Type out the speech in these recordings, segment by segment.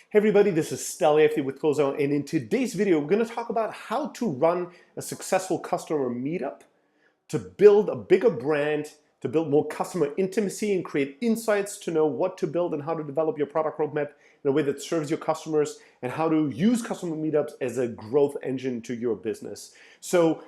Hey everybody, this is Stel AFD with Closeout, and in today's video, we're going to talk about how to run a successful customer meetup, to build a bigger brand, to build more customer intimacy and create insights to know what to build and how to develop your product roadmap in a way that serves your customers, and how to use customer meetups as a growth engine to your business. So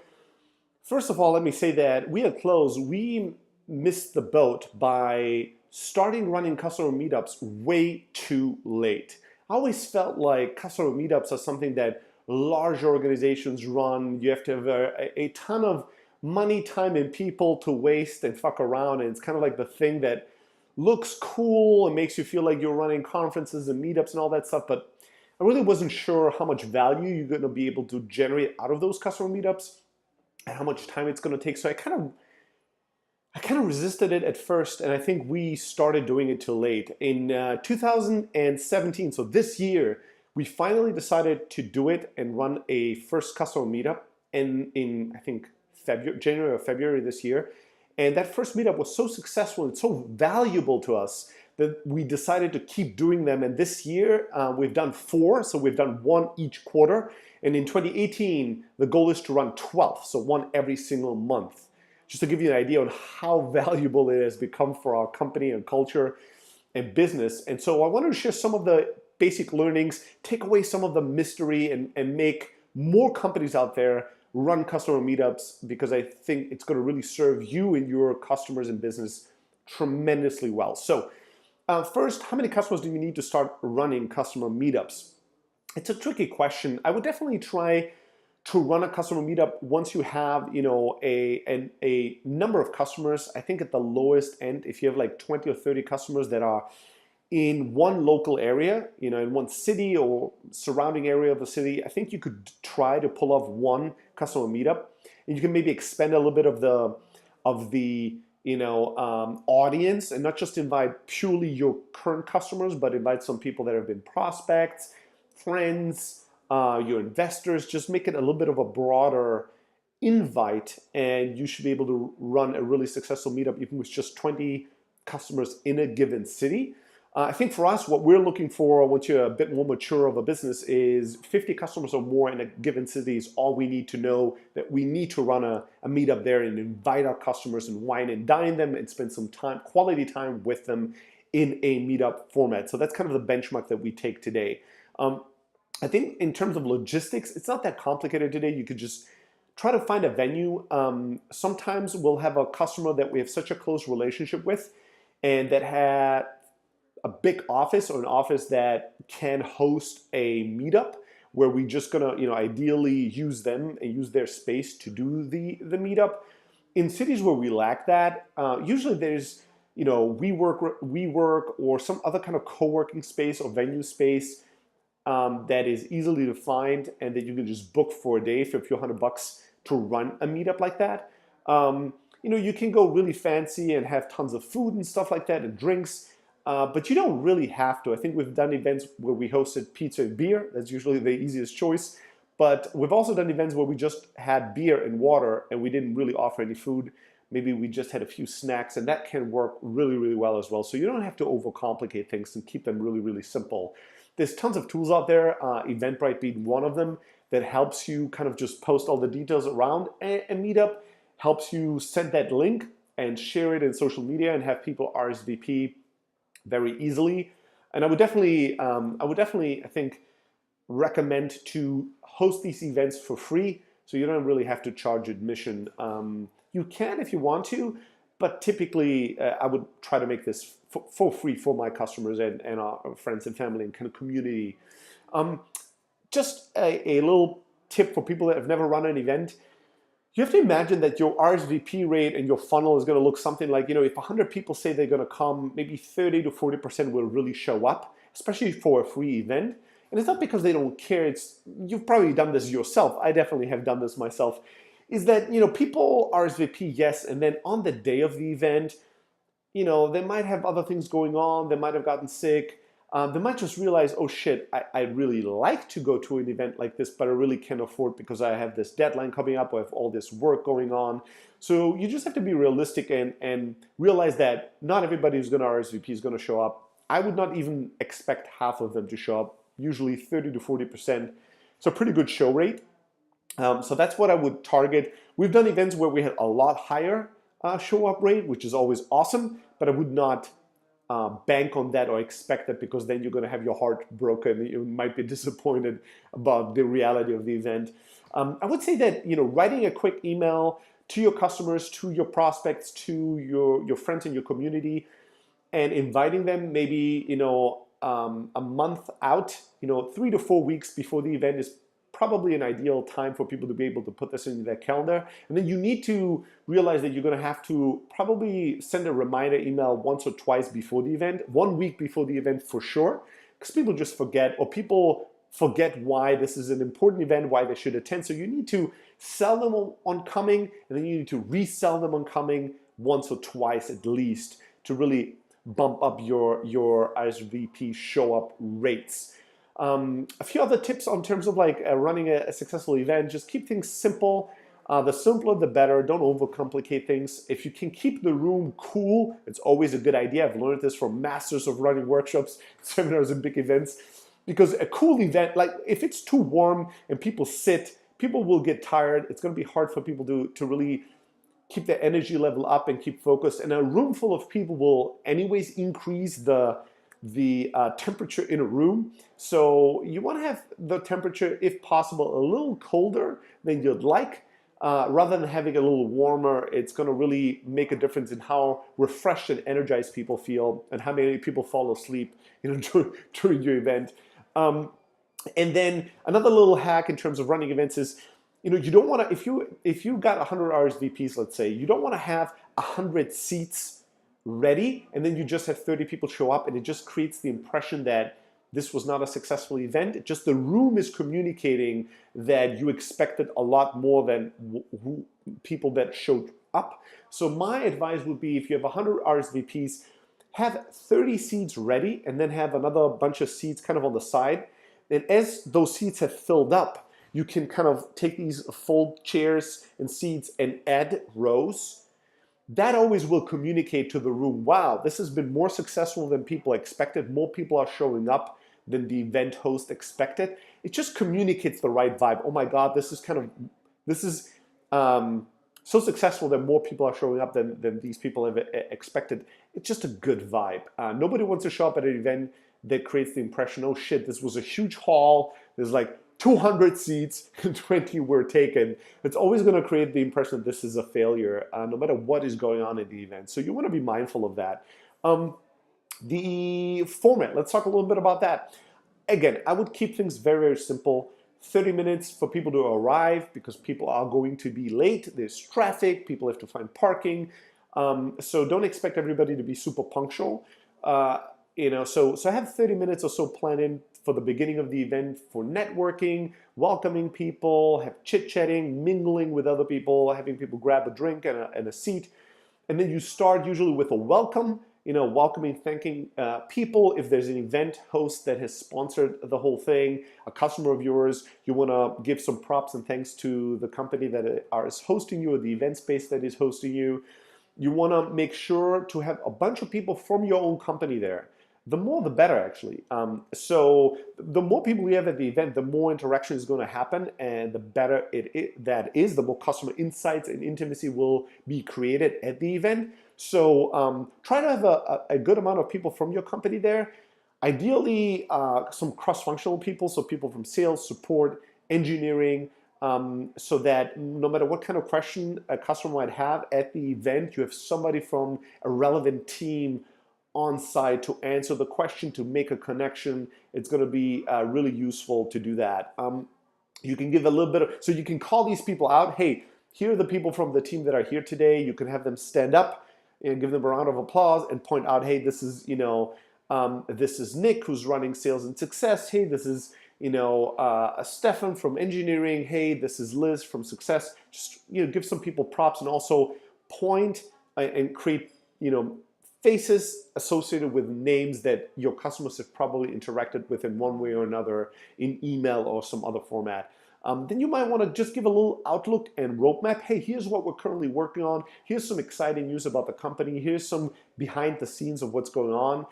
first of all, let me say that we at Close, we missed the boat by starting running customer meetups way too late. I always felt like customer meetups are something that large organizations run. You have to have a ton of money, time, and people to waste and fuck around. And it's kind of like the thing that looks cool and makes you feel like you're running conferences and meetups and all that stuff. But I really wasn't sure how much value you're going to be able to generate out of those customer meetups and how much time it's going to take. So I kind of resisted it at first, and I think we started doing it too late. In 2017, so this year, we finally decided to do it and run a first customer meetup in I think January or February this year. And that first meetup was so successful and so valuable to us that we decided to keep doing them. And this year, we've done 4, so we've done 1 each quarter. And in 2018, the goal is to run 12, so 1 every single month. Just to give you an idea on how valuable it has become for our company and culture and business. And so I wanted to share some of the basic learnings, take away some of the mystery, and make more companies out there run customer meetups, because I think it's going to really serve you and your customers and business tremendously well. So first, how many customers do you need to start running customer meetups? It's a tricky question. I would definitely try to run a customer meetup once you have, a number of customers. I think at the lowest end, if you have like 20 or 30 customers that are in one local area, in one city or surrounding area of the city, I think you could try to pull off 1 customer meetup, and you can maybe expand a little bit of the audience, and not just invite purely your current customers, but invite some people that have been prospects, friends, your investors. Just make it a little bit of a broader invite, and you should be able to run a really successful meetup even with just 20 customers in a given city. I think for us, what we're looking for once you're a bit more mature of a business is 50 customers or more in a given city is all we need to know that we need to run a meetup there and invite our customers and wine and dine them and spend some time, quality time with them in a meetup format. So that's kind of the benchmark that we take today. I think in terms of logistics, it's not that complicated today. You could just try to find a venue. Sometimes we'll have a customer that we have such a close relationship with and that had a big office or an office that can host a meetup where we're just gonna, ideally use them and use their space to do the meetup. In cities where we lack that, usually there's, WeWork or some other kind of co-working space or venue space that is easily to find and that you can just book for a day for a few $100 to run a meetup like that. You can go really fancy and have tons of food and stuff like that and drinks, but you don't really have to. I think we've done events where we hosted pizza and beer. That's usually the easiest choice. But we've also done events where we just had beer and water and we didn't really offer any food. Maybe we just had a few snacks, and that can work really, really well as well. So you don't have to overcomplicate things and keep them really, really simple. There's tons of tools out there, Eventbrite being one of them, that helps you kind of just post all the details around a meetup, helps you send that link and share it in social media and have people RSVP very easily. And I would definitely, I think, recommend to host these events for free, so you don't really have to charge admission. You can if you want to, but typically I would try to make this for free for my customers and our friends and family and kind of community. Just a little tip for people that have never run an event. You have to imagine that your RSVP rate and your funnel is going to look something like, if 100 people say they're going to come, maybe 30 to 40% will really show up, especially for a free event. And it's not because they don't care. You've probably done this yourself. I definitely have done this myself. Is that, people RSVP, yes, and then on the day of the event, they might have other things going on. They might have gotten sick. They might just realize, oh shit, I'd really like to go to an event like this, but I really can't afford because I have this deadline coming up. I have all this work going on. So you just have to be realistic and realize that not everybody who's going to RSVP is going to show up. I would not even expect half of them to show up usually 30 to 40%. So pretty good show rate. So that's what I would target. We've done events where we had a lot higher show up rate, which is always awesome, but I would not bank on that or expect that, because then you're going to have your heart broken. You might be disappointed about the reality of the event. I would say that, writing a quick email to your customers, to your prospects, to your friends in your community, and inviting them maybe, a month out, 3 to 4 weeks before the event is probably an ideal time for people to be able to put this in their calendar. And then you need to realize that you're going to have to probably send a reminder email once or twice before the event, 1 week before the event for sure, because people just forget, or people forget why this is an important event, why they should attend. So you need to sell them on coming, and then you need to resell them on coming once or twice at least to really bump up your RSVP show up rates. A few other tips on terms of running a successful event: just keep things simple. The simpler the better. Don't overcomplicate things. If you can keep the room cool, it's always a good idea. I've learned this from masters of running workshops, seminars, and big events. Because a cool event, like if it's too warm and people sit, people will get tired. It's going to be hard for people to really keep their energy level up and keep focused. And a room full of people will anyways increase the temperature in a room. So you want to have the temperature, if possible, a little colder than you'd like. Rather than having a little warmer, it's going to really make a difference in how refreshed and energized people feel, and how many people fall asleep, during your event. And then another little hack in terms of running events is, you don't want to, if you got 100 RSVPs, let's say, you don't want to have 100 seats ready and then you just have 30 people show up, and it just creates the impression that this was not a successful event. It just, the room is communicating that you expected a lot more than people that showed up. So my advice would be, if you have 100 RSVPs, have 30 seats ready, and then have another bunch of seats kind of on the side. And as those seats have filled up, you can kind of take these fold chairs and seats and add rows. That always will communicate to the room, wow, this has been more successful than people expected. More people are showing up than the event host expected. It just communicates the right vibe. Oh my God, this is so successful that more people are showing up than these people have expected. It's just a good vibe. Nobody wants to show up at an event that creates the impression, oh shit, this was a huge hall, there's like 200 seats and 20 were taken. It's always going to create the impression that this is a failure, no matter what is going on in the event. So you want to be mindful of that. The format, let's talk a little bit about that. Again, I would keep things very, very simple. 30 minutes for people to arrive, because people are going to be late. There's traffic, people have to find parking. So don't expect everybody to be super punctual. So I have 30 minutes or so planned in for the beginning of the event for networking, welcoming people, have chit-chatting, mingling with other people, having people grab a drink and a seat. And then you start usually with a welcome, welcoming, thanking people. If there's an event host that has sponsored the whole thing, a customer of yours, you want to give some props and thanks to the company that is hosting you, or the event space that is hosting you. You want to make sure to have a bunch of people from your own company there. The more the better, actually. So the more people we have at the event, the more interaction is going to happen, and the better that is, the more customer insights and intimacy will be created at the event. So try to have a good amount of people from your company there. Ideally, some cross-functional people, so people from sales, support, engineering, so that no matter what kind of question a customer might have at the event, you have somebody from a relevant team on site to answer the question, to make a connection. It's going to be really useful to do that. You can give a little bit of, so you can call these people out. Hey, here are the people from the team that are here today. You can have them stand up and give them a round of applause and point out, hey, this is, this is Nick, who's running sales and success. Hey, this is, Stefan from engineering. Hey, this is Liz from success. Just, give some people props, and also point and create, faces associated with names that your customers have probably interacted with in one way or another in email or some other format. Then you might want to just give a little outlook and roadmap. Hey, here's what we're currently working on. Here's some exciting news about the company. Here's some behind the scenes of what's going on.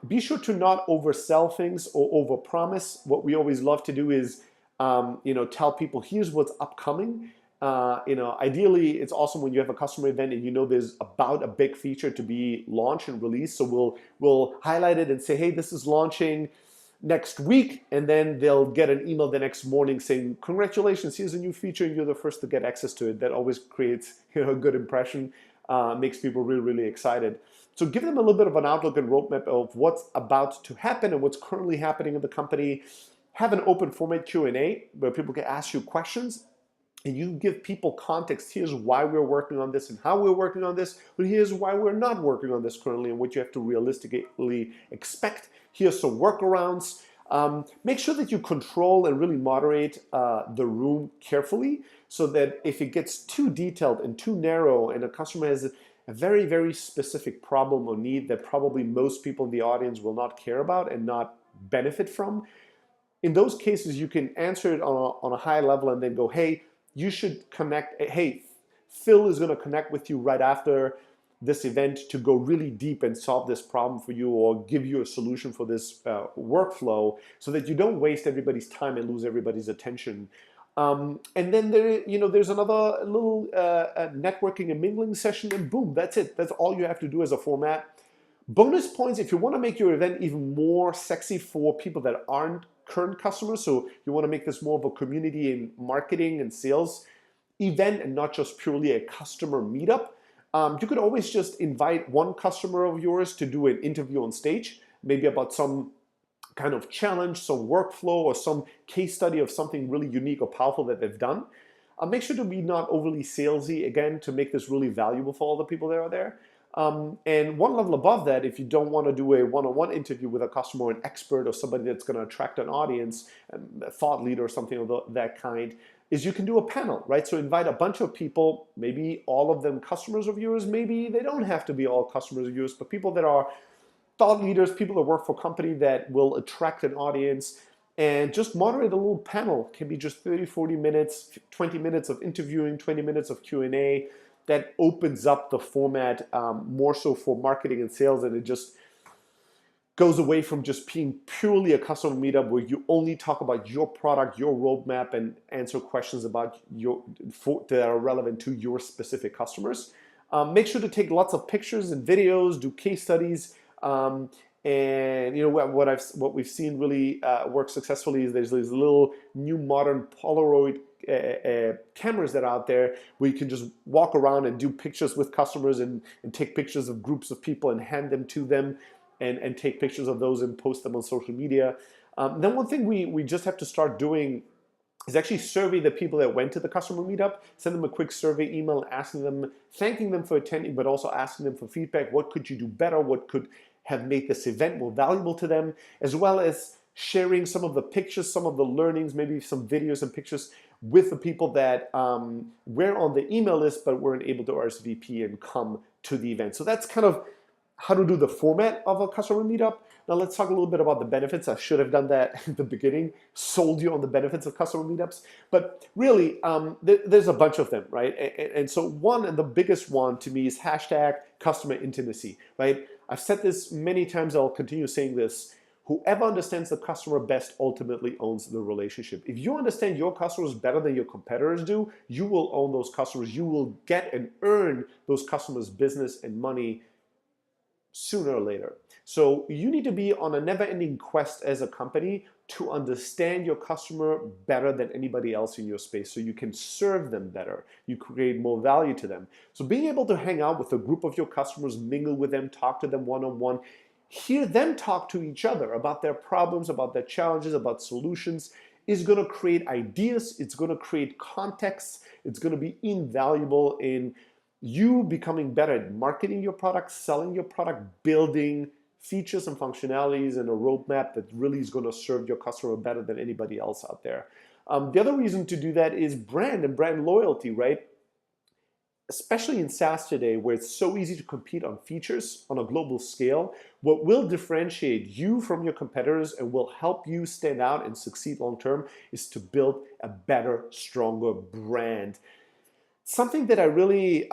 Be sure to not oversell things or overpromise. What we always love to do is, tell people, here's what's upcoming. Ideally, it's awesome when you have a customer event and you know there's about a big feature to be launched and released. So we'll highlight it and say, hey, this is launching next week, and then they'll get an email the next morning saying, congratulations, here's a new feature, and you're the first to get access to it. That always creates a good impression, makes people really, really excited. So give them a little bit of an outlook and roadmap of what's about to happen and what's currently happening in the company. Have an open format Q&A where people can ask you questions, and you give people context. Here's why we're working on this and how we're working on this, but here's why we're not working on this currently and what you have to realistically expect. Here's some workarounds. Make sure that you control and really moderate the room carefully, so that if it gets too detailed and too narrow and a customer has a very, very specific problem or need that probably most people in the audience will not care about and not benefit from, in those cases, you can answer it on a high level and then go, hey, you should connect. Hey, Phil is going to connect with you right after this event to go really deep and solve this problem for you, or give you a solution for this workflow, so that you don't waste everybody's time and lose everybody's attention. And then there's another little networking and mingling session, and boom, that's it. That's all you have to do as a format. Bonus points, if you want to make your event even more sexy for people that aren't current customers, so you want to make this more of a community and marketing and sales event and not just purely a customer meetup, you could always just invite one customer of yours to do an interview on stage, maybe about some kind of challenge, some workflow, or some case study of something really unique or powerful that they've done. Make sure to be not overly salesy, again, to make this really valuable for all the people that are there. And one level above that, if you don't want to do a one-on-one interview with a customer or an expert or somebody that's going to attract an audience, a thought leader or something of that kind, is you can do a panel, right? So invite a bunch of people, maybe all of them customers of yours, maybe they don't have to be all customers of yours, but people that are thought leaders, people that work for a company that will attract an audience, and just moderate a little panel. It can be just 30, 40 minutes, 20 minutes of interviewing, 20 minutes of Q&A. That opens up the format more so for marketing and sales, and it just goes away from just being purely a customer meetup where you only talk about your product, your roadmap, and answer questions about that are relevant to your specific customers. Make sure to take lots of pictures and videos, do case studies, and what we've seen really work successfully is there's these little new modern Polaroid cameras that are out there where you can just walk around and do pictures with customers and take pictures of groups of people and hand them to them, and take pictures of those and post them on social media. Then one thing we just have to start doing is actually survey the people that went to the customer meetup, send them a quick survey email asking them, thanking them for attending, but also asking them for feedback. What could you do better? What could have made this event more valuable to them? As well as sharing some of the pictures, some of the learnings, maybe some videos and pictures with the people that were on the email list but weren't able to RSVP and come to the event. So that's kind of how to do the format of a customer meetup. Now let's talk a little bit about the benefits. I should have done that at the beginning, sold you on the benefits of customer meetups. But really, there's a bunch of them, right? And so one, and the biggest one to me, is hashtag customer intimacy, right? I've said this many times, I'll continue saying this. Whoever understands the customer best ultimately owns the relationship. If you understand your customers better than your competitors do, you will own those customers. You will get and earn those customers' business and money sooner or later. So you need to be on a never-ending quest as a company to understand your customer better than anybody else in your space, so you can serve them better. You create more value to them. So being able to hang out with a group of your customers, mingle with them, talk to them one-on-one, hear them talk to each other about their problems, about their challenges, about solutions, is going to create ideas, it's going to create context, it's going to be invaluable in you becoming better at marketing your product, selling your product, building features and functionalities and a roadmap that really is going to serve your customer better than anybody else out there. The other reason to do that is brand and brand loyalty, right? Especially in SaaS today, where it's so easy to compete on features on a global scale, what will differentiate you from your competitors and will help you stand out and succeed long term is to build a better, stronger brand. Something that I really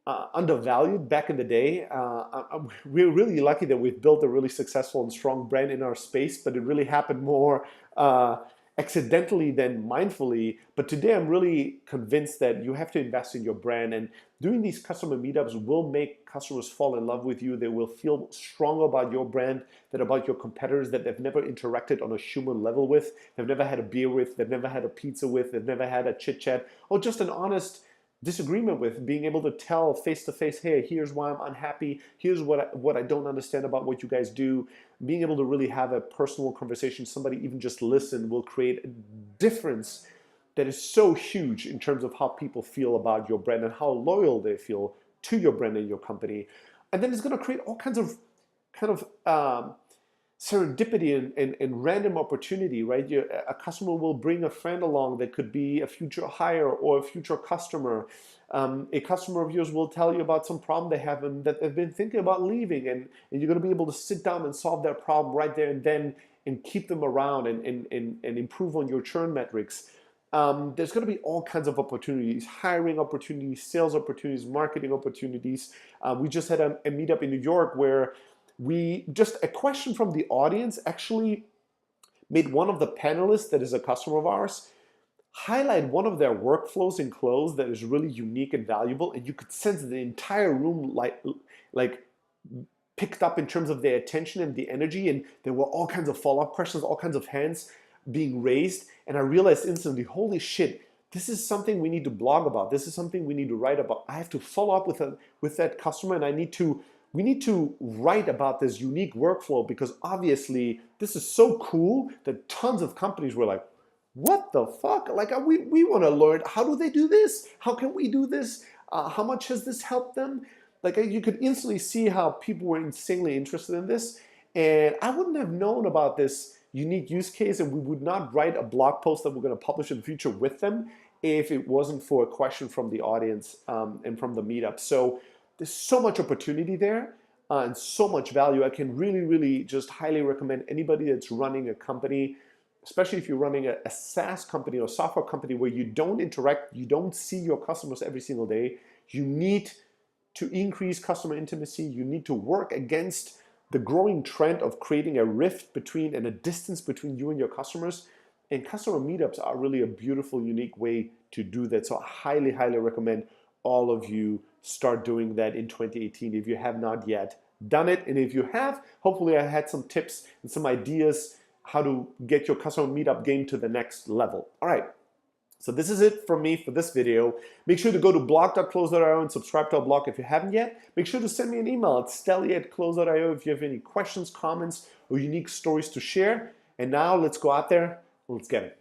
undervalued back in the day. We're really lucky that we've built a really successful and strong brand in our space, but it really happened more accidentally than mindfully. But today I'm really convinced that you have to invest in your brand, and doing these customer meetups will make customers fall in love with you. They will feel stronger about your brand than about your competitors that they've never interacted on a human level with, they've never had a beer with, they've never had a pizza with, they've never had a chit chat, or just an honest disagreement with, being able to tell face to face, hey, here's why I'm unhappy, here's what I don't understand about what you guys do. Being able to really have a personal conversation, somebody even just listen, will create a difference that is so huge in terms of how people feel about your brand and how loyal they feel to your brand and your company. And then it's going to create all kinds of serendipity and random opportunity, right? A customer will bring a friend along that could be a future hire or a future customer. A customer of yours will tell you about some problem they have and that they've been thinking about leaving, and you're going to be able to sit down and solve that problem right there and then and keep them around and improve on your churn metrics. There's going to be all kinds of opportunities, hiring opportunities, sales opportunities, marketing opportunities. We just had a meetup in New York where just a question from the audience actually made one of the panelists that is a customer of ours highlight one of their workflows in close that is really unique and valuable, and you could sense the entire room like picked up in terms of their attention and the energy, and there were all kinds of follow-up questions, all kinds of hands being raised, and I realized instantly, holy shit, this is something we need to blog about. This is something we need to write about. I have to follow up with that customer, and we need to write about this unique workflow, because obviously this is so cool that tons of companies were like, what the fuck? Like, we want to learn, how do they do this? How can we do this? How much has this helped them? Like, you could instantly see how people were insanely interested in this. And I wouldn't have known about this unique use case, and we would not write a blog post that we're going to publish in the future with them if it wasn't for a question from the audience and from the meetup. So there's so much opportunity there and so much value. I can really, really just highly recommend anybody that's running a company, especially if you're running a SaaS company or software company where you don't interact, you don't see your customers every single day. You need to increase customer intimacy. You need to work against the growing trend of creating a rift between and a distance between you and your customers. And customer meetups are really a beautiful, unique way to do that. So I highly, highly recommend all of you start doing that in 2018 if you have not yet done it. And if you have, hopefully I had some tips and some ideas how to get your customer meetup game to the next level. All right. So this is it from me for this video. Make sure to go to blog.close.io and subscribe to our blog if you haven't yet. Make sure to send me an email at stelly@close.io if you have any questions, comments, or unique stories to share. And now let's go out there and let's get it.